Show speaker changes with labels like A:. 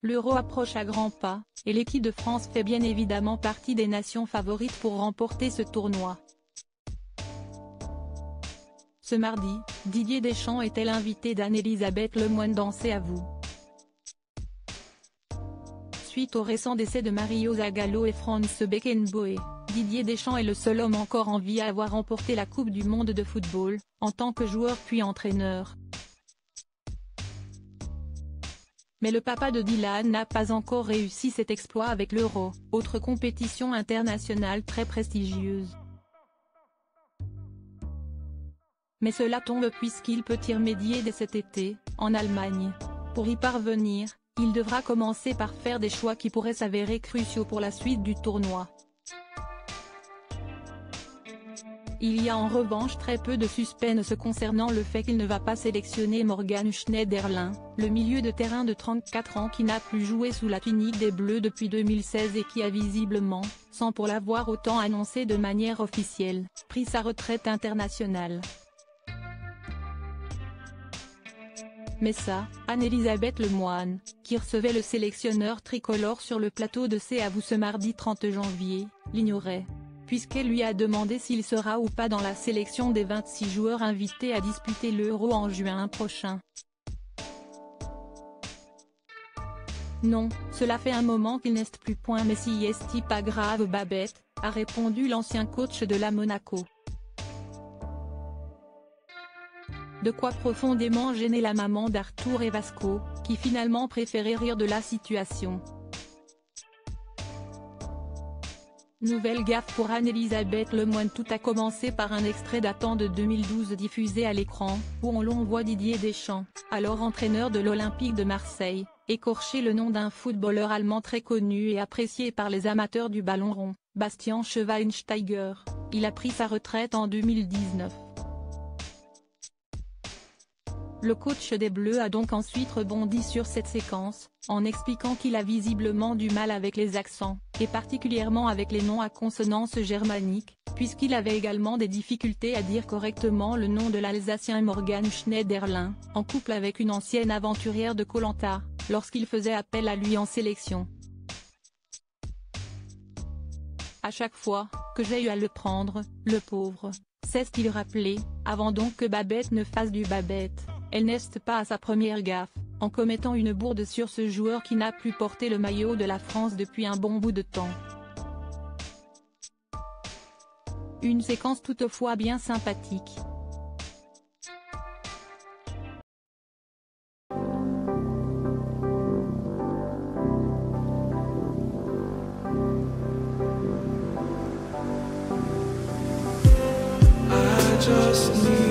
A: L'Euro approche à grands pas, et l'équipe de France fait bien évidemment partie des nations favorites pour remporter ce tournoi. Ce mardi, Didier Deschamps était l'invité d'Anne-Elisabeth Lemoine dans C'est à vous. Suite au récent décès de Mario Zagallo et Franz Beckenbauer, Didier Deschamps est le seul homme encore en vie à avoir remporté la Coupe du monde de football, en tant que joueur puis entraîneur. Mais le papa de Dylan n'a pas encore réussi cet exploit avec l'Euro, autre compétition internationale très prestigieuse. Mais cela tombe puisqu'il peut y remédier dès cet été, en Allemagne. Pour y parvenir, il devra commencer par faire des choix qui pourraient s'avérer cruciaux pour la suite du tournoi. Il y a en revanche très peu de suspense concernant le fait qu'il ne va pas sélectionner Morgan Schneiderlin, le milieu de terrain de 34 ans qui n'a plus joué sous la tunique des Bleus depuis 2016 et qui a visiblement, sans pour l'avoir autant annoncé de manière officielle, pris sa retraite internationale. Mais ça, Anne-Elisabeth Lemoine, qui recevait le sélectionneur tricolore sur le plateau de C'est à vous ce mardi 30 janvier, l'ignorait, puisqu'elle lui a demandé s'il sera ou pas dans la sélection des 26 joueurs invités à disputer l'Euro en juin prochain. Non, cela fait un moment qu'il n'est plus point mais si est pas grave Babette, a répondu l'ancien coach de la Monaco. De quoi profondément gêner la maman d'Arthur et Vasco, qui finalement préférait rire de la situation. Nouvelle gaffe pour Anne-Elisabeth Lemoine. Tout a commencé par un extrait datant de 2012 diffusé à l'écran, où l'on voit Didier Deschamps, alors entraîneur de l'Olympique de Marseille, écorcher le nom d'un footballeur allemand très connu et apprécié par les amateurs du ballon rond, Bastian Schweinsteiger. Il a pris sa retraite en 2019. Le coach des Bleus a donc ensuite rebondi sur cette séquence, en expliquant qu'il a visiblement du mal avec les accents, et particulièrement avec les noms à consonance germanique, puisqu'il avait également des difficultés à dire correctement le nom de l'Alsacien Morgan Schneiderlin, en couple avec une ancienne aventurière de Koh Lanta, lorsqu'il faisait appel à lui en sélection. À chaque fois que j'ai eu à le prendre, le pauvre, s'est-il rappelé, avant donc que Babette ne fasse du Babette. Elle n'est pas à sa première gaffe, en commettant une bourde sur ce joueur qui n'a plus porté le maillot de la France depuis un bon bout de temps. Une séquence toutefois bien sympathique.
B: I just need